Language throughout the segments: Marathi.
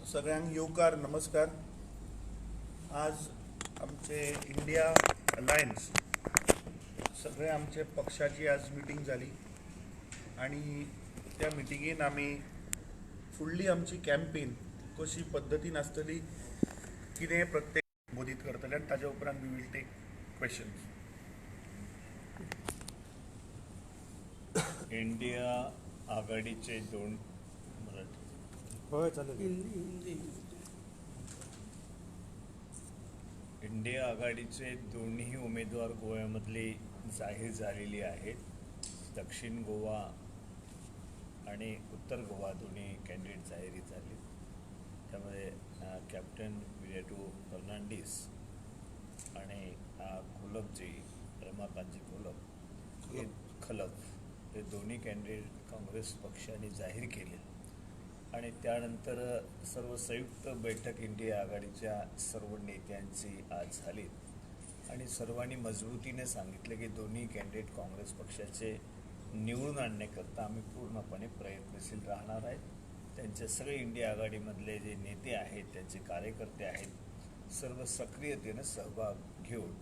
सगळ्यांक येवकार नमस्कार. आज आमचे इंडिया अलायन्स सगळे आमचे पक्षाची आज मिटींग जाली आणि त्या मिटिंगेन आमी फुडली आमची कॅम्पेन कशी पद्दतीन आसतली कितें प्रत्येक संबोधीत करतले आनी ताजे उपरांत we will take questions. India आघाडीचे दोन होय चालेल. इंडिया आघाडीचे दोन्ही उमेदवार गोव्यामधले जाहीर झालेले आहेत. दक्षिण गोवा आणि उत्तर गोवा दोन्ही कॅन्डिडेट जाहीर झाले. त्यामध्ये कॅप्टन विराटू फर्नांडीस आणि कोलपजी रमाकांतजी खलप हे दोन्ही कॅन्डिडेट काँग्रेस पक्षाने जाहीर केले. आणि त्यानंतर सर्व संयुक्त बैठक इंडिया आघाडीच्या सर्व नेत्यांची आज झाली आणि सर्वांनी मजबूतीने सांगितले की दोन्ही कॅन्डिडेट काँग्रेस पक्षाचे निवडून आणण्याकरता आम्ही पूर्णपणे प्रयत्नशील राहणार आहेत. त्यांचे सगळे इंडिया आघाडीमधले जे नेते आहेत, त्यांचे कार्यकर्ते आहेत, सर्व सक्रियतेनं सहभाग घेऊन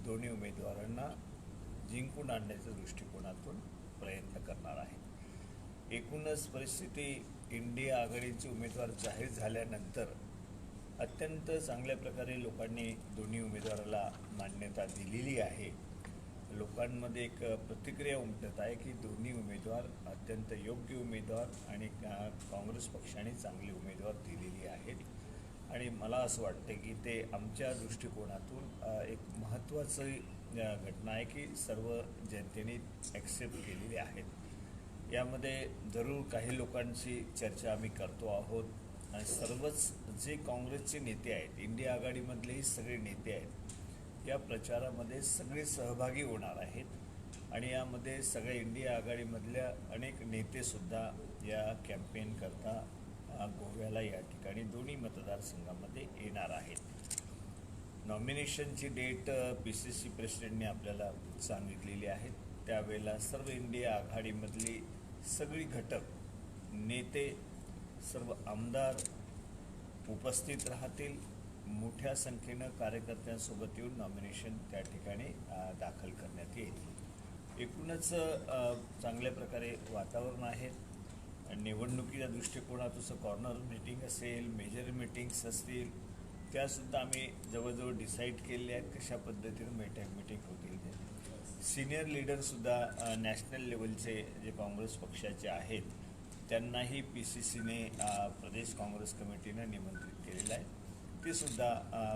दोन्ही उमेदवारांना जिंकून आणण्याच्या दृष्टिकोनातून प्रयत्न करणार आहे. एकूणच परिस्थिती इंडिया आघाडीचे उमेदवार जाहीर झाल्यानंतर अत्यंत चांगल्या प्रकारे लोकांनी दोन्ही उमेदवाराला मान्यता दिलेली आहे. लोकांमध्ये एक प्रतिक्रिया उमटत आहे की दोन्ही उमेदवार अत्यंत योग्य उमेदवार आणि काँग्रेस पक्षाने चांगली उमेदवार दिलेली आहेत. आणि मला असं वाटतं की ते आमच्या दृष्टिकोनातून एक महत्त्वाची घटना आहे की सर्व जनतेने ॲक्सेप्ट केलेली आहेत. यामध्ये जरूर काही लोकांची चर्चा आम्ही करतो आहोत आणि सर्वच जे काँग्रेसचे नेते आहेत, इंडिया आघाडीमधलेही सगळे नेते आहेत, या प्रचारामध्ये सगळे सहभागी होणार आहेत. आणि यामध्ये सगळ्या इंडिया आघाडीमधल्या अनेक नेतेसुद्धा या कॅम्पेन करता गोव्याला या ठिकाणी दोन्ही मतदारसंघामध्ये येणार आहेत. नॉमिनेशनची डेट PCC प्रेसिडेंटने आपल्याला सांगितलेली आहे. त्यावेळेला सर्व इंडिया आघाडीमधली सगळी घटक नेते, सर्व आमदार उपस्थित राहतील. मोठ्या संख्येनं कार्यकर्त्यांसोबत येऊन नॉमिनेशन त्या ठिकाणी दाखल करण्यात येईल. एकूणच चांगल्या प्रकारे वातावरण आहे. निवडणुकीच्या दृष्टिकोनातून कॉर्नर मीटिंग असेल, मेजर मीटिंग्स असतील, त्यासुद्धा आम्ही जवळजवळ डिसाईड केलेल्या आहेत कशा पद्धतीनं मीटिंग होतील. ते सिनियर लीडरसुद्धा नॅशनल लेवलचे जे काँग्रेस पक्षाचे आहेत त्यांनाही PCCने प्रदेश काँग्रेस कमिटीनं निमंत्रित केलेलं आहे. ते सुद्धा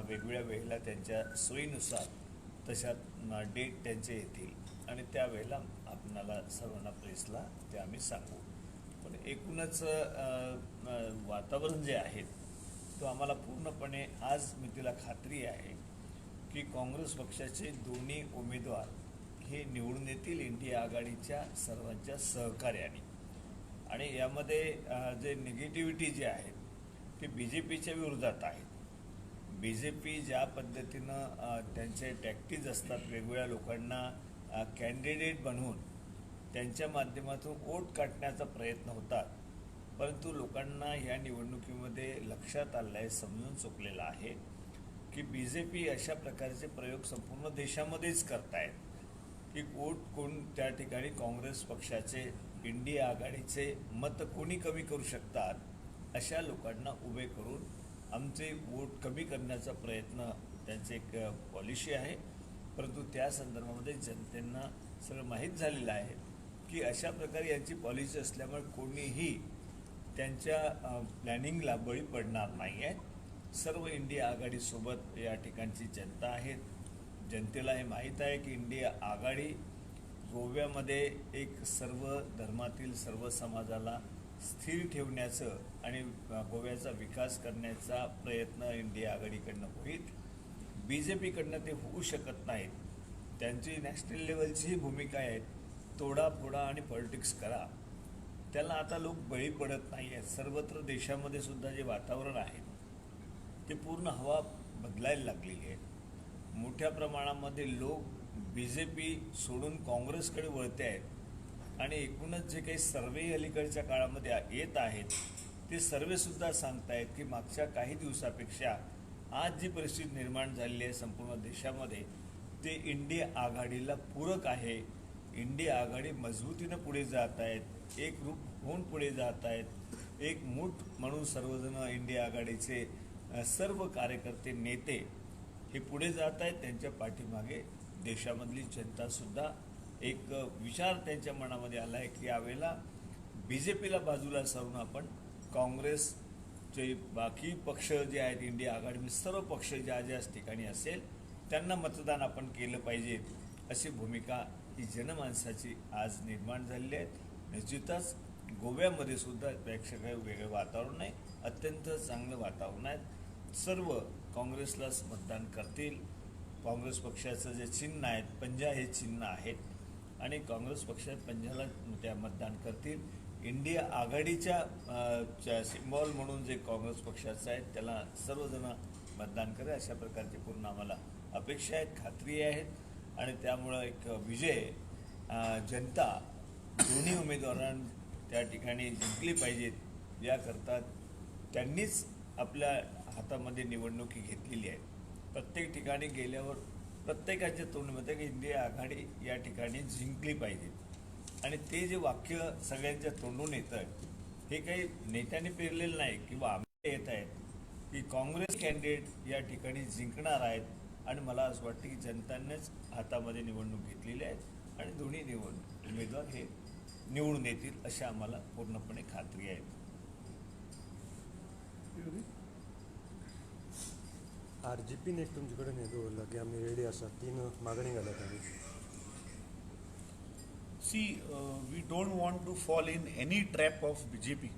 वेगवेगळ्या वेळेला त्यांच्या सोयीनुसार तशा डेट त्यांचे येतील आणि त्यावेळेला आपणाला सर्वांना प्रेसला ते आम्ही सांगू. पण एकूणच वातावरण जे आहे तो आम्हाला पूर्णपणे आज मितीला खात्री आहे की काँग्रेस पक्षाचे दोन्ही उमेदवार हे निवडून येतील इंडिया आघाडीच्या सर्वांच्या सहकार्याने. आणि यामध्ये जे निगेटिव्हिटी जे आहेत ते BJPच्या विरोधात आहेत. BJP ज्या पद्धतीनं त्यांचे टॅक्टिक्स असतात, वेगवेगळ्या लोकांना कॅन्डिडेट बनवून त्यांच्या माध्यमातून वोट काढण्याचा प्रयत्न होतात. परंतु लोकांना ह्या निवडणुकीमध्ये लक्षात आलं आहे, समजून चुकलेलं आहे की BJP अशा प्रकारचे प्रयोग संपूर्ण देशामध्येच करतायत की वोट कोण त्या ठिकाणी काँग्रेस पक्षाचे, इंडिया आघाडीचे मत कोणी कमी करू शकतात अशा लोकांना उभे करून आमचे वोट कमी करण्याचा प्रयत्न त्यांचे एक पॉलिसी आहे. परंतु त्या संदर्भामध्ये जनतेंना सगळं माहीत झालेलं आहे की अशा प्रकारे यांची पॉलिसी असल्यामुळे कोणीही त्यांच्या प्लॅनिंगला बळी पडणार नाही आहे. सर्व इंडिया आघाडीसोबत या ठिकाणची जनता आहेत. जनतेला हे माहीत आहे की इंडिया आघाडी गोव्यामध्ये एक सर्व धर्मातील सर्व समाजाला स्थिर ठेवण्याचं आणि गोव्याचा विकास करण्याचा प्रयत्न इंडिया आघाडीकडनं होईल. BJPकडनं ते होऊ शकत नाहीत. त्यांची नॅशनल लेवलचीही भूमिका आहे, तोडाफोडा आणि पॉलिटिक्स करा. त्याला आता लोक बळी पडत नाही आहेत. सर्वत्र देशामध्ये सुद्धा जे वातावरण आहे ते पूर्ण हवा बदलायला लागलेली आहे. मोठ्या प्रमाणामध्ये लोक BJP सोडून काँग्रेसकडे वळते आहेत आणि एकूणच जे काही सर्वे अलीकडच्या काळामध्ये येत आहेत ते सर्वेसुद्धा सांगतायत की मागच्या काही दिवसापेक्षा आज जी परिस्थिती निर्माण झालेली आहे संपूर्ण देशामध्ये ते इंडिया आघाडीला पूरक आहे. इंडिया आघाडी मजबूतीनं पुढे जात आहेत, एक रूप होऊन पुढे जात आहेत. एक मूठ म्हणून सर्वजण इंडिया आघाडीचे सर्व कार्यकर्ते नेते हे पुढे जात आहेत. त्यांच्या पाठीमागे देशामधली जनतासुद्धा एक विचार त्यांच्या मनामध्ये आला आहे की यावेळेला BJPला बाजूला सारून आपण काँग्रेसचे बाकी पक्ष जे आहेत इंडिया आघाडी सर्व पक्ष ज्या ज्या ठिकाणी असेल त्यांना मतदान आपण केलं पाहिजे अशी भूमिका ही जनमानसाची आज निर्माण झालेली आहे. निश्चितच गोव्यामध्ये सुद्धा पेक्षा काही वेगळं वातावरण नाही, अत्यंत चांगलं वातावरण आहे. सर्व काँग्रेसलाच मतदान करतील. काँग्रेस पक्षाचं जे चिन्ह आहेत पंजा हे चिन्ह आहेत आणि काँग्रेस पक्षात पंजाला त्या मतदान करतील. इंडिया आघाडीच्या सिम्बॉल म्हणून जे काँग्रेस पक्षाचं आहे त्याला सर्वजण मतदान करेल अशा प्रकारची पूर्ण आम्हाला अपेक्षा आहेत, खात्री आहेत आणि त्यामुळं एक विजय जनता दोन्ही उमेदवारांना त्या ठिकाणी जिंकली पाहिजेत याकरता त्यांनीच आपल्या हातामध्ये निवडणुकी घेतलेली आहे. प्रत्येक ठिकाणी गेल्यावर प्रत्येकाच्या तोंडमध्ये की इंडिया आघाडी या ठिकाणी जिंकली पाहिजे आणि ते जे वाक्य सगळ्यांच्या तोंडून येतं आहे हे काही नेत्यांनी पेरलेलं नाही किंवा आम्ही येत आहेत की काँग्रेस कॅन्डिडेट या ठिकाणी जिंकणार आहेत आणि मला असं वाटतं की जनतांनीच हातामध्ये निवडणूक घेतलेली आहे आणि दोन्ही उमेदवार हे निवडून येतील अशी आम्हाला पूर्णपणे खात्री आहे. RGPन एक तुमचे कडेन हें दवरला की आमी रेडी आसा 3 मागणी घाल्यात आमी. See, we don't want to fall in any trap of BJP.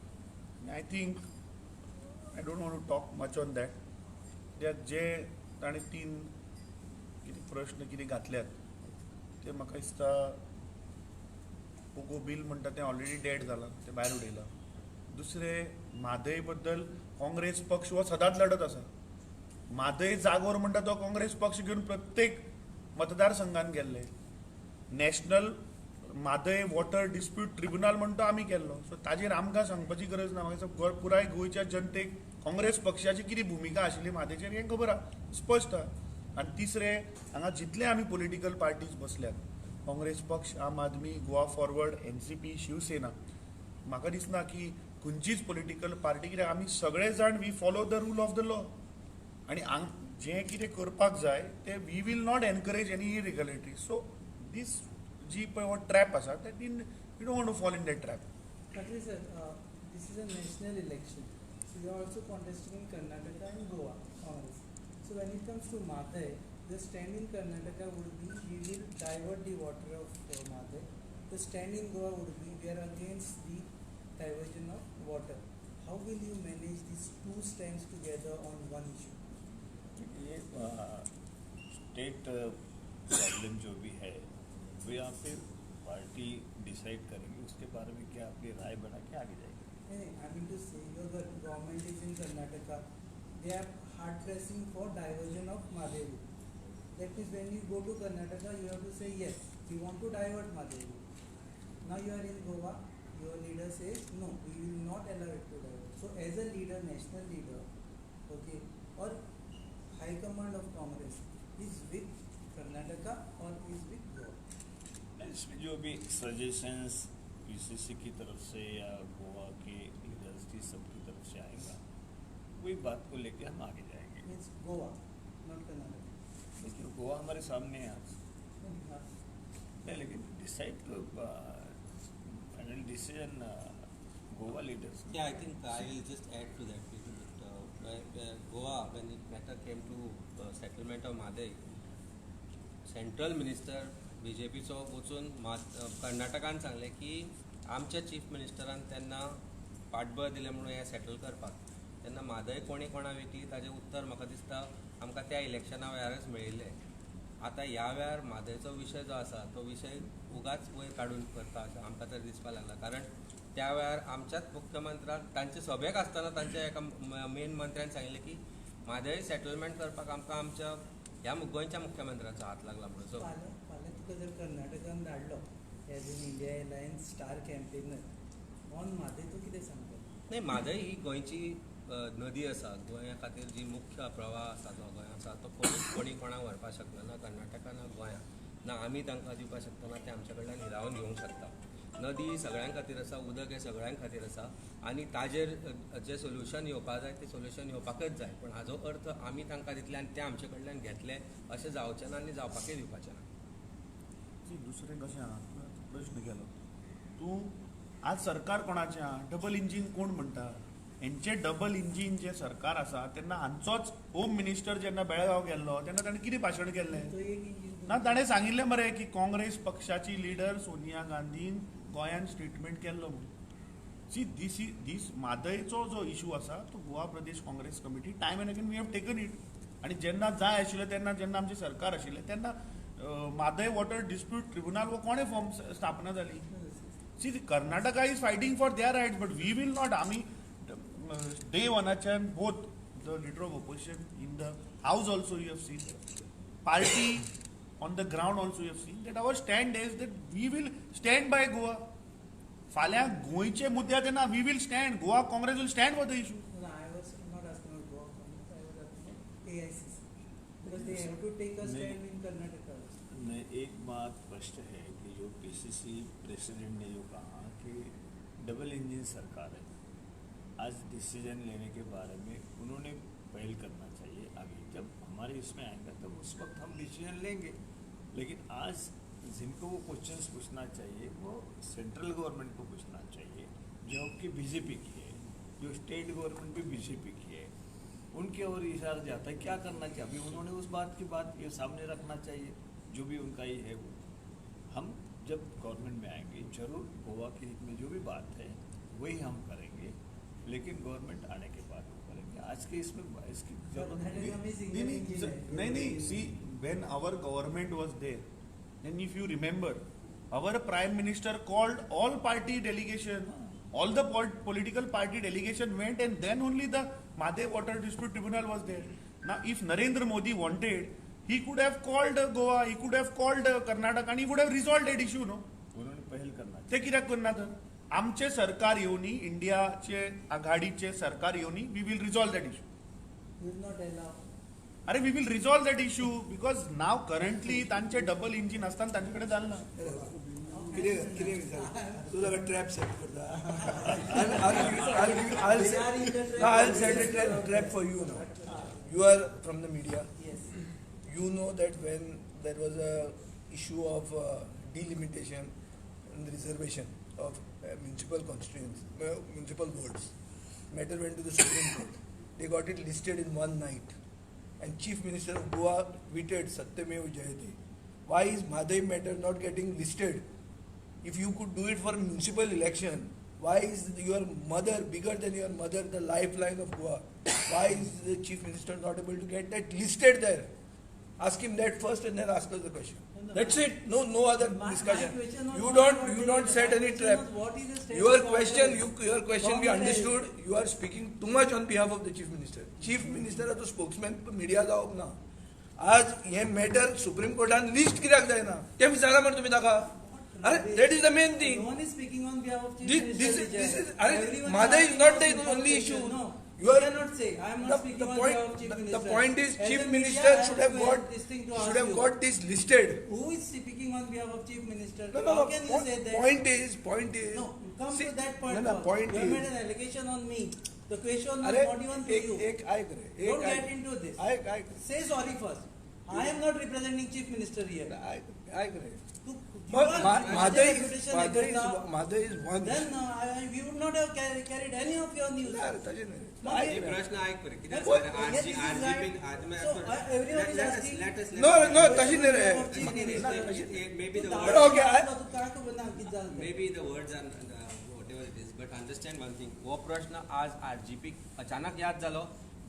I think I don't want to talk much on that. त्यात जे ताणें 3 कितें प्रश्न कितें घातल्यात ते म्हाका दिसता पोगो बील म्हणटा तें ऑलरेडी डेड जालां, तें भायर उडयलां. दुसरें म्हादय बद्दल काँग्रेस पक्ष हो सदांच लढत आसा. म्हादय जागोर म्हणटा तो काँग्रेस पक्ष घेवन प्रत्येक मतदारसंघान गेल्ले. National Mhadei water dispute tribunal म्हणटा तो आमी केल्लो. सो ताजेर आमकां सांगपाची गरज ना. म्हाका दिसता पुराय गोंयच्या जनतेक काँग्रेस पक्षाची कितें भुमिका आशिल्ली म्हादयचेर हें खबर आहा, स्पश्ट आहा. आनी तिसरें, हांगा जितले आमी पॉलिटिकल पार्टीज बसल्यात, काँग्रेस पक्ष, आम आदमी, गोवा फॉरवर्ड, NCP, शिवसेना, म्हाका दिसना की खंयचीच पॉलिटिकल पार्टी, कित्याक आमी सगळे जाण we follow the rule of the law आनी जें कितें करपाक जाय तें we will not encourage any irregularity. So this जी पळय हो ट्रॅप आसा that we don't want to fall in that trap. Patri sir, this is a national election. So you are also contesting in Karnataka and Goa, Congress. So when it comes to Madai, the stand in Karnataka would be we will divert the water of Madai. The stand in Goa would be we are against the diversion of water. How will you manage these two stands together on one issue? ये स्टेट प्रॉब्लम जो भी है वो यहाँ पे पार्टी डिसाइड करेगी, उसके बारे में क्या अपनी राय बना के आगे जाएगी. I mean to say your government is in Karnataka. They are hard pressing for diversion of Madai route. That means when you go to Karnataka, you have to say yes, we want to divert Madai route. Now you are in Goa, your leader says no, we will not allow it to divert. So as a leader, national leader, okay, or high command of Congress is with Karnataka or is with Goa? इसमें जो भी सजेशंस PCC की तरफ से या गोवा के लीडर्स की सबकी तरफ से आएगा वही बात को लेके हम आगे जाएंगे. Means Goa, not Karnataka. देखिए गोवा हमारे सामने है आज No, नहीं, लेकिन डिसाइड तो final decision Goa leaders. Yeah, I think I will just add to that little bit. Goa, when it matter came to settlement of Madai, central minister BJPचो वचून कर्नाटकान सांगलें की आमच्या चीफ मिनिस्टरान तेन्ना पाठबळ दिलें म्हणून हें सेटल करपाक. तेन्ना म्हादय कोणी कोणा विकली ताजें उत्तर म्हाका दिसता आमकां त्या इलेक्शना वेळारच मेळिल्लें. आतां ह्या वेळार म्हादयचो विशय जो आसा तो विशय उगाच वयर काडून करता अशें आमकां तर दिसपाक लागला. कारण त्या वेळार आमच्याच मुख्यमंत्र्यान तांचे सभेक आसतना तांच्या एका मेन मंत्र्यान सांगिल्लें की म्हादय सेटलमेंट करपाक आमकां आमच्या ह्या गोंयच्या मुख्यमंत्र्याचो हात लागला म्हणून. सो फाल्यां तुका जर कर्नाटकान धाडलो as in India alliance star campaigner on Mhadei तूं कितें सांगता? नाही म्हादय ही गोंयची नदी आसा गोंया खातीर जी मुख्य प्रवाह आसा जो गोंयांत आसा तो कोणी कोणाक व्हरपाक शकना ना कर्नाटका ना गोंया ना आमी तांकां दिवपाक शकता ना ते आमचे कडल्यान हिरावून घेवंक शकता. नदी सगळ्यां खातीर आसा उदक हें सगळ्यां खातीर आसा आनी ताजेर जें सोल्युशन येवपाक जाय तें सोल्युशन येवपाकच जाय पूण हाजो अर्थ आमी तांकां दितले आनी ते आमचे कडल्यान घेतले अशें जावचें ना आनी जावपाकय दिवपाचें ना. दुसरें कशें आहा प्रश्न केलो तूं आज सरकार कोणाचें आहा डबल इंजीन कोण म्हणटा हेंचे डबल इंजीन जे सरकार आसा तेन्ना हांचोच होम मिनिस्टर जेन्ना बेळगांव गेल्लो तेन्ना ताणें कितें भाशण केल्लें तो एक इंजिन ना ताणें सांगिल्लें मरे की काँग्रेस पक्षाची लिडर सोनिया गांधीन गोंयान स्टेटमेंट केल्लो म्हणून सी दीस म्हादयचो जो इशू आसा तो Goa Pradesh Congress committee time and again we have taken it आनी जेन्ना जाय आशिल्लें तेन्ना जेन्ना आमचें सरकार आशिल्लें तेन्ना म्हादय वॉटर डिस्प्यूट ट्रिब्युनल वो कोणें फॉर्म स्थापना जाली see Karnataka is fighting for their rights but we will not आमी डे वनाच्यान both the leader of opposition in the house also you have seen party on the ground also you have seen that our stand is that we will stand by Goa. फाल्यां गोंयचे मुद्दे तेन्ना we will stand. Goa Congress will stand for the issue. No, I was not asking about Goa Congress, I was asking about AICC. Because they have to take a stand in Karnataka. नहीं, एक बात स्पष्ट है कि जो पीसीसी प्रेसिडेंट ने जो कहा कि डबल इंजन सरकार है, आज डिसीजन लेने के बारे में उन्होंने पहल करना चाहिए. आगे जब हमारे इसमें आएगा तब उस वक्त हम डिसीजन लेंगे. लेकिन आज जिनको वो क्वेश्चंस पूछना चाहिए वो सेंट्रल गवर्नमेंट को पूछना चाहिए जो कि बीजेपी की है, जो स्टेट गवर्नमेंट भी बीजेपी की है. उनके ओर इशारा जाता है क्या करना चाहिए. अभी उन्होंने उस बात की बात ये सामने रखना चाहिए जो भी उनका ही है वो. हम जब गवर्नमेंट में आएंगे जरूर गोवा के हित में जो भी बात है वही हम करेंगे, लेकिन गवर्नमेंट आने के बाद वो करेंगे. आज के इसमें इसकी जरूरत That is नहीं. amazing. नहीं see when our government was there then if you remember our prime minister called all party delegation, all the political party delegation went and then only the Madhe Water Dispute Tribunal was there. Now if Narendra Modi wanted he could have called Goa, he could have called Karnataka and he would have resolved that issue, no? उन्होंने पहल करना ते कित्याक करना तर आमचे सरकार येवनी इंडियाचे आघाडीचे सरकार येवनी we will resolve that issue. Will not allow. अरे we will resolve that issue because now currently तांचे डबल इंजिन आसतना तांचे कडेन जालना. तुझा ट्रॅप सेट करता. They are in the I'll set a trap for you now. You are from the media. Yes. You know that when there was a issue of delimitation and reservation of municipal constituents, municipal wards, matter went to the Supreme Court. They got it listed in one night. And Chief Minister of Goa tweeted Satyamev Jayate. Why is Madhai matter not getting listed? If you could do it for municipal election, why is your mother bigger than your mother, the lifeline of Goa? Why is the Chief Minister not able to get that listed there? Ask him that first and then ask us the question. That's it. No other discussion. You don't set any trap. What is the state Your of question Congress? we understood. You are speaking too much on behalf of the Chief Minister. Chief Minister is the spokesman media जावप ना. आज हे मॅटर सुप्रीम कोर्टान लिस्ट कित्याक जायना ते विचारा मरे तुमी ताका. अरे that is the main thing. No one is speaking on behalf of Chief This Minister. is अरे Everyone Madhai is not the asking only about issue. No. You are cannot say. I am not speaking the on behalf of Chief Minister. the point is As Chief a Minister media, I should have to got this thing to should ask have you. got this listed. Who is speaking on behalf of Chief Minister? No. How can you say that? Point is. No, come See, to that point. No, first. point you have is. made an allegation on me. The question was अरे not even to you. एक ऐक रे. Don't get into this. ऐक Say sorry first. I am not representing Chief Minister here. ऐक रे. You are- Madhai reputation Madhai is one. Then we would not have carried any of your news. यार तशें न्हय. No, हे प्रश्न ऐक बरे कित्याक Yes, सांगलें, yes, this is RGP right. आज So, everyone is asking- let us No, तशी न्हय रे. Chief Minister. maybe the Tu words But okay, तू काय खबर ना किती झालं ते. maybe the words are whatever it is but understand one thing. हो प्रश्न आज RGP अचानक याद जालो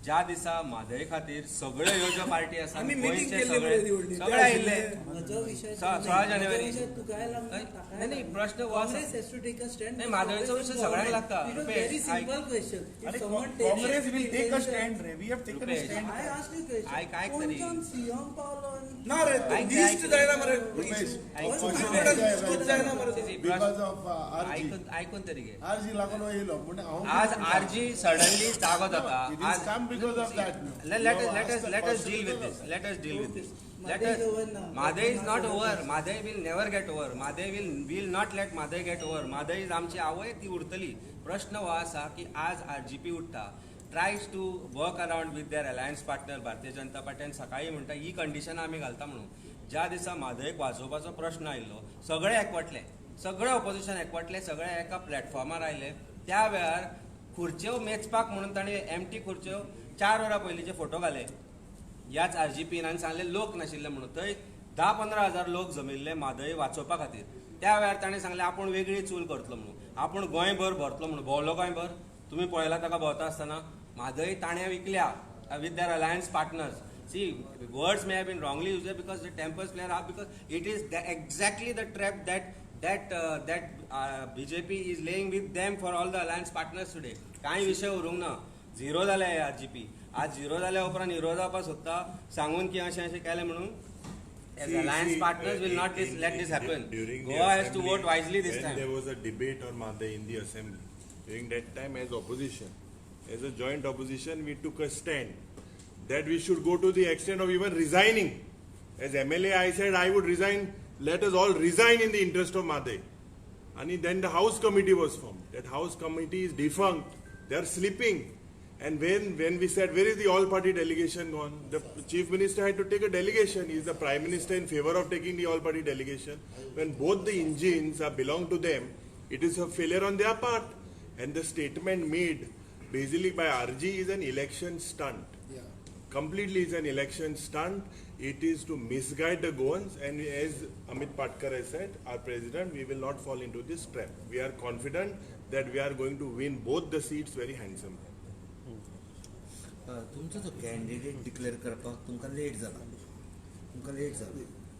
ज्या दिसा म्हादय खातीर सगळ्यो ह्यो ज्यो पार्टी आसा आमी meeting गोंयचे केल्ली सगळे मरे व्हडली. सगळे आयिल्ले म्हजो विषय 16 जानेवारी. तुका लागला नाही, नाही, प्रश्न हो आसा. Congress has to take a stand. नाही, म्हादयचो विशय सगळ्यांक लागता. It was Rupesh, very simple question. If आणि someone takes Congress will take a intention- stand रे we have taken a Rupesh. Stand I asked you question. आयक तरी. कोणच्यान सीएम पावलो आणि- ना रे ऐक- लिस्ट ऐक- जायना मरे रुपेश, लिस्ट जायना मरे बिकॉज ऑफ आरजी आयकून तरी घे. आरजी लागून येयलो म्हणजे आज आरजी सडनली जागो जाता इट आज is come because of that let us deal with this. Let us deal with this. Madhai is over now. Madhai is not over. Madhai will never get over. Madhai will not let Madhai get over. Madhai is आमची आवय ती उरतली. प्रश्न हो आसा की आज आरजीपी उठता tries to work around with their alliance partner Bharatiya Janata पार्टीन सकाळी म्हणटा ही कंडिशन आमी घालता म्हणून. ज्या दिसा म्हादयक वाजोवपाचो प्रश्न आयिल्लो सगळे एकवटले, सगळे ऑपोजिशन एकवटले, सगळे एका प्लॅटफॉर्मार आयले. त्या वेळार खुर्च्यो मेचपाक म्हणून ताणें एमटी खुर्च्यो 4 वरां पयलींचे फोटो घाले. ह्याच आरजीपीन आनी सांगले लोक नाशिल्ले म्हणून. थंय 10-15 हजार लोक जमिल्ले म्हादय वाचोवपा खातीर. त्या वेळार ताणें सांगलें आपूण वेगळी चूल करतलो म्हणून, आपूण गोंयभर भरतलो म्हणून. भोंवलो गोंयभर तुमी पळयला ताका भोंवता आसतना. म्हादय ताणें विकल्या with their alliance partners. See, the words may have been wrongly used because the tempers player are because it is exactly the trap that BJP is laying with them for all the alliance partners today. कांय विषय उरूंक ना. झिरो जाले आरजीपी. आज झिरो जाल्या उपरांत हिरो जावपाक सोदता सांगून की अशें केलें म्हणून. As alliance partners will not let this happen. Goa has to vote wisely this time. There was a debate on Madhai in the assembly. During that time, as opposition, as a joint opposition, we took a stand that we should go to the extent of even resigning. As MLA, I said I would resign. Let us all resign in the interest of Madhai. And then the House committee was formed. That House committee is defunct. They are sleeping. And when we said, where is the all-party delegation gone? The Chief Minister had to take a delegation. Is the Prime Minister in favor of taking the all-party delegation? When both the engines belong to them, it is a failure on their part. And the statement made basically by RG is an election stunt. Completely is an election stunt. It is to misguide the Goans, and as Amit Patkar has said, our president, we will not fall into this trap. We are confident that we are going to win both the seats very handsomely. तुमचो जो कॅन्डिडेट डिक्लेअर करपाक तुमकां लेट जाला,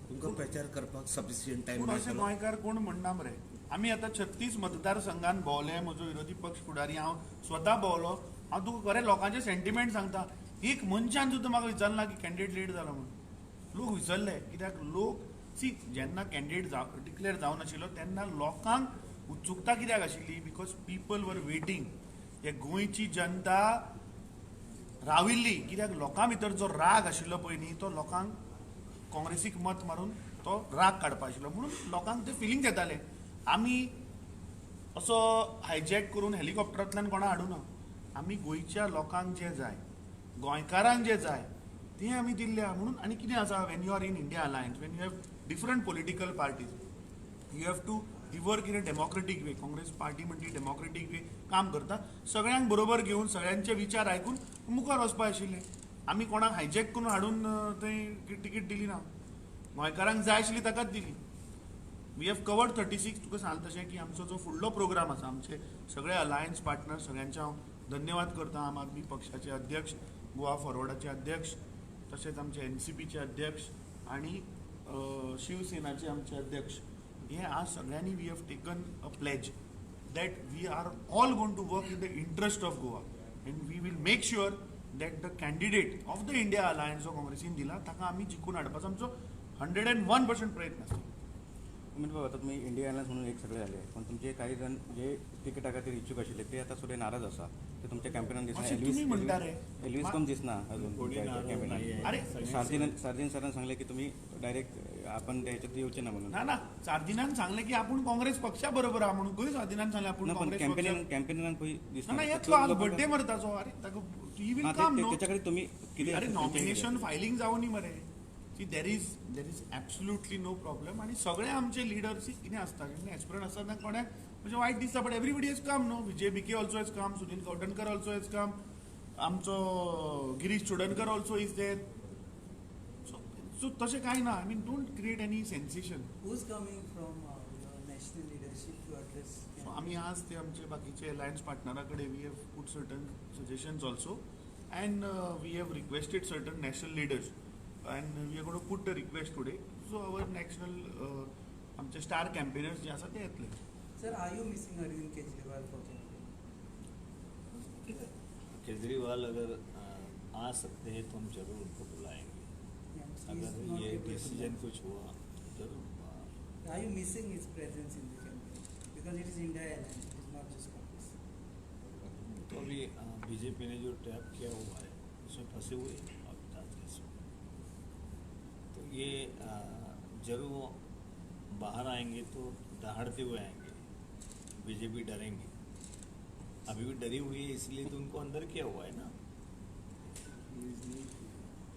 तुमकां प्रचार करपाक सफिशियंट टायम पूण अशें गोंयकार कोण म्हणना मरे. आमी आतां 36 मतदारसंघान भोंवले. म्हजो विरोधी पक्ष फुडारी हांव स्वता भोंवलो. हांव तुका खरें लोकांचे सेंटिमेंट सांगता. एक मनशान सुद्दां म्हाका विचारना की कॅन्डिडेट लेट जाला म्हणून. लोक विसरले कित्याक लोक जेन्ना कॅन्डिडेट डिक्लेअर जावन आशिल्लो तेन्ना लोकांक उत्सुकता कित्याक आशिल्ली? Because people were waiting. हे गोंयची जनता राविल्ली कित्याक लोकां भितर जो राग आशिल्लो पळय न्ही तो लोकांक काँग्रेसीक मत मारून तो राग काडपा आशिल्लो म्हणून लोकांक ते फिलिंग येताले. आमी असो हायजॅक करून हेलिकॉप्टरांतल्यान कोणा हाडूना. आमी गोंयच्या लोकांक जे जाय, गोंयकारांक जे जाय ते आमी दिल्ल्या म्हणून. आनी कितें आसा, when you are in India alliance, when you have different political parties, you have to work in a democratic way. Congress party म्हणटी डेमोक्रेटीक वे काम करता. सगळ्यांक बरोबर घेवन सगळ्यांचे विचार आयकून मुखार वचपा आशिल्ले. आमी कोणाक हायजॅक करून हाडून थंय टिकीट दिली ना. गोंयकारांक जाय आशिल्ली ताकाच दिली. We have covered 36. तुका सांगता तशें की आमचो जो फुडलो प्रोग्राम आसा, आमचे सगळे अलायन्स पार्टनर सगळ्यांचे हांव धन्यवाद करता. आम आदमी पक्षाचे अध्यक्ष, गोवा फॉरवर्डाचे अध्यक्ष, तशेंच आमचे एनसीपीचे अध्यक्ष आणि शिवसेनाचे आमचे अध्यक्ष, हे आज सगळ्यांनी we have taken a pledge that we are all going to work in the interest of Goa and we will make sure that the candidate of the India alliance जो काँग्रेसीन दिला ताका आमी जिखून हाडपाचो आमचो 101% प्रयत्न आसता. उमेद बाबा, आता तुम्ही इंडिया अलायन्स म्हणून एक सगळे झाले, पण तुमचे काही जण जे तिकिटा खातीर इच्छुक आशिल्ले ते आता सगळे नाराज आसा. ते तुमच्या कॅम्पेनान दिसना. एल्वीस कम दिसना अजून कॅम्पेनान. अरे सार्जीन सरान सांगले की तुम्ही डायरेक्ट आपण ह्याच्यात येवचे ना म्हणून. ना सार्दिनान सांगले की आपण काँग्रेस पक्षा बरोबर आहा म्हणून. खंय सार्दिनान सांगले आपण काँग्रेस कॅम्पेनान खंय दिसना. येतलो आज बर्थडे मरे ताचो. अरे ताका ही विल कम नो. त्याच्याकडे तुम्ही किती अरे नॉमिनेशन फायलिंग जावं न्ही मरे. See there is absolutely no problem. आणि सगळे आमचे लिडर्स कितें आसता एस्पिरंट आसता ना कोणाक म्हणजे वायट दिसता. But everybody has come no. Vijay बिके also has come, Sunil Kavtankar also has come, आमचो Girish Chodankar also is there. So तशें कांय ना. I mean don't create any sensation. Who is coming from national leadership to address? आमी आज ते आमचे बाकीचे अलायन्स पार्टनरा कडेन we have put certain suggestions also and we have requested certain national leaders, and we are going to put the request today. So our national आमचे स्टार कॅम्पेनर्स जे आसा ते येतले. Sir, are you missing Arvind Kejriwal for Chennai? Kejriwal अगर आ सकते हैं तो हम जरूर उनको बुलाएंगे. Yeah, he is अगर not ये able to डिसीजन come. कुछ हुआ तो जरूर. Are you missing his presence in the campaign? Because it is India Alliance, it is not just Congress. तो अभी बीजेपी ने जो टैप किया हुआ है उसमें फंसे हुए हैं अब आज के समय. तो ये जरूर वो बाहर आएंगे तो दहाड़ते हुए आएंगे. बीजेपी डरेंगे. अभी भी डरी हुई है इसलिए तो उनको अंदर किया हुआ है ना.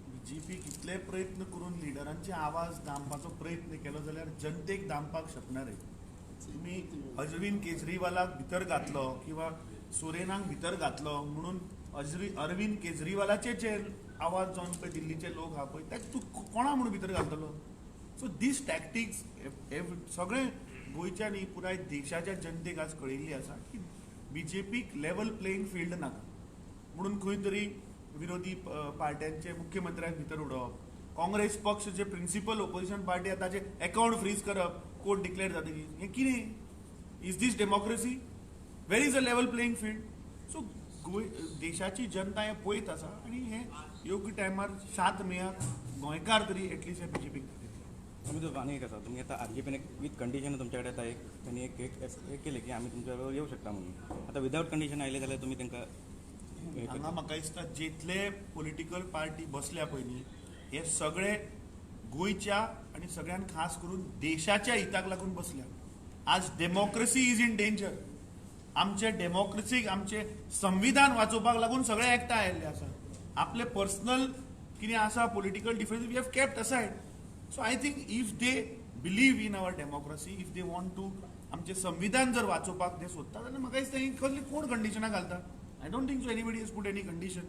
बीजेपी कितले प्रयत्न करून लिडरांचे आवाज दामपाचो प्रयत्न केलो जाल्यार जनतेक दामपाक शकना रे. तुम्ही अरविंद केजरीवालाक भितर घातलो किंवा सुरेनाक भितर घातलो म्हणून अरविंद केजरीवालाचे जे आवाज जावन पळय दिल्लीचे लोक आहा पळय ताका तूं कोणा म्हणून भितर घालतलो. सो दीस टॅक्टिक्स सगळे गोंयच्या न्ही पुराय देशाच्या जनतेक आज कळिल्ली आसा की बीजेपीक लेवल प्लेइंग फील्ड नाका म्हणून खंय तरी विरोधी पार्ट्यांचे मुख्यमंत्र्यांक भितर उडोवप. काँग्रेस पक्ष जे प्रिन्सिपल ओपोजिशन पार्टी आसा ताचे अकाउंट फ्रीज करप कोर्ट डिक्लेअर जातकीर. हें कितें? Is this democracy? Where is a level playing field? So देशाची जनता हें पळयत आसा आनी हें योग्य टायमार 7 मेक गोंयकार तरी एटलिस्ट हे बीजेपीक तुम्ही तो आणि एक असा तुम्ही आता RGPने विथ कंडिशन तुमच्याकडे आता एक त्यांनी एक केले की आम्ही तुमच्याबरोबर येऊ शकता म्हणून. आता विदाउट कंडिशन आयले जाल्यार तुम्ही तांकां हांगा म्हाका दिसता जितले पॉलिटिकल पार्टी बसल्या पळय न्ही हे सगळे गोंयच्या आनी सगळ्यान खास करून देशाच्या हिताक लागून बसल्या. आज डेमोक्रेसी इज इन डेंजर. आमचे डेमोक्रेसीक आमचे संविधान वाचोवपाक लागून सगळे एकठांय आयिल्ले आसा. आपले पर्सनल कितें आसा political difference we have kept aside. So I think if they believe in our democracy, if they want to आमचे संविधान जर वाचोवपाक ते सोदता जाल्यार म्हाका दिसता ही कसली कोण कंडिशनां घालता. I don't think so anybody has put any condition.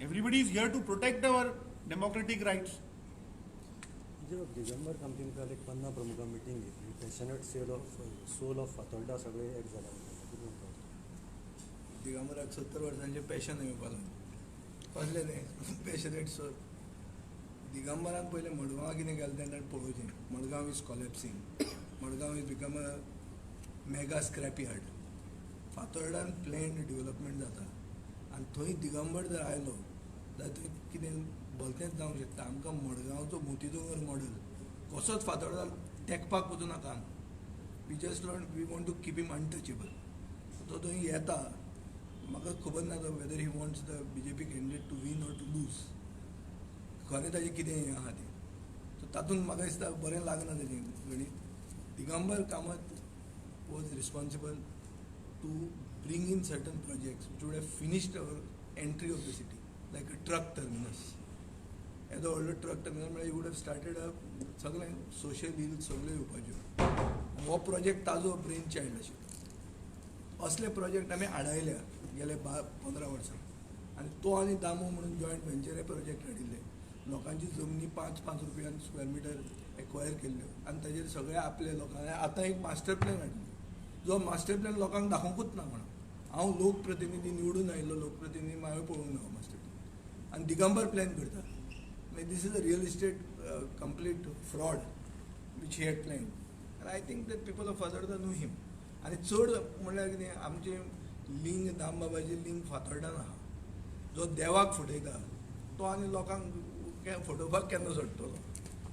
Everybody is here to protect our democratic rights. जेव्हा दिगंबर कामतीन काल एक 50 प्रमुखां मिटींग घेतली पॅशनेट सोल ऑफ फातोर्डा सगळे एक जाल्या. दिगंबराक 70 वर्सांचे पॅशन येवपाक कसले न्ही पॅशनेट सोल. दिगंबरान पयलें मडगांव कितें केलें तें पळोवचें. Madgaon is collapsing. Madgaon is become a mega scrap yard. फातोर्डान प्लॅन्ड डेव्हलपमेंट जाता आनी थंय दिगंबर जर आयलो जाल्यार थंय कितें भलतेंच जावंक शकता. आमकां मडगांवचो मोतीदोंगर मॉडल कसोच फातोर्डान तेंकपाक वचूं नाका. We just we want to keep him untouchable. तो थंय येता. म्हाका खबर ना whether he wants the BJP candidate to win or to lose. खरें ताजें कितें हें आहा तें. सो तातूंत म्हाका दिसता बरें लागना तेजें गणीत. Digambar Kamat was responsible to bring in certain projects which would have finished our entry of the city, like a truck terminus. येदो व्हडलो ट्रक टर्मिनल म्हळ्यार you would have started a सगळें सोशल हिल सगळ्यो येवपाच्यो. हो प्रोजेक्ट ताजो ब्रेन चायल्ड आशिल्लो. असले प्रोजेक्ट आमी हाडयल्या गेले 15 वर्सां. आनी तो आनी दामू म्हणून जॉयंट व्हेंचर हे प्रोजेक्ट हाडिल्ले. लोकांची जमनी 5 रुपयान स्क्वेअर मिटर एक्वायर केल्ल्यो आनी ताजेर सगळे आपले लोकांनी आतां एक मास्टर प्लॅन हाडलो जो मास्टर प्लॅन लोकांक दाखोवंकूच ना म्हणून. हांव लोकप्रतिनिधी निवडून आयिल्लो लोकप्रतिनिधी हांवें पळोवंक ना मास्टर प्लॅन. आनी दिगंबर प्लॅन करता. मागीर this is a real estate complete fraud which he had plan. आनी I think that people of Fatorda know him. आनी चड म्हणल्यार कितें आमचे लिंग दामबाबाचें लिंग फातोर्डान आहा जो देवाक फटयता तो आनी लोकांक फटोवपाक केन्ना सोडटलो.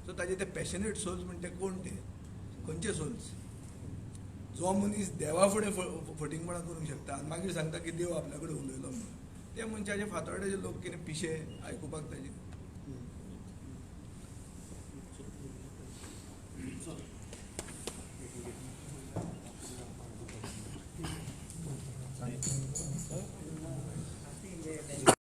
सो ताजे ते पॅशनेट सोल्स म्हणटा ते कोण ते खंयचे सोल्स. जो मनीस देवा फुडें फटिंगपणां करूंक शकता आनी मागीर सांगता की देव आपल्या कडेन उलयलो म्हणून. ते मनशाचे फातोर्डाचे लोक कितें पिशे आयकुपाक ताजे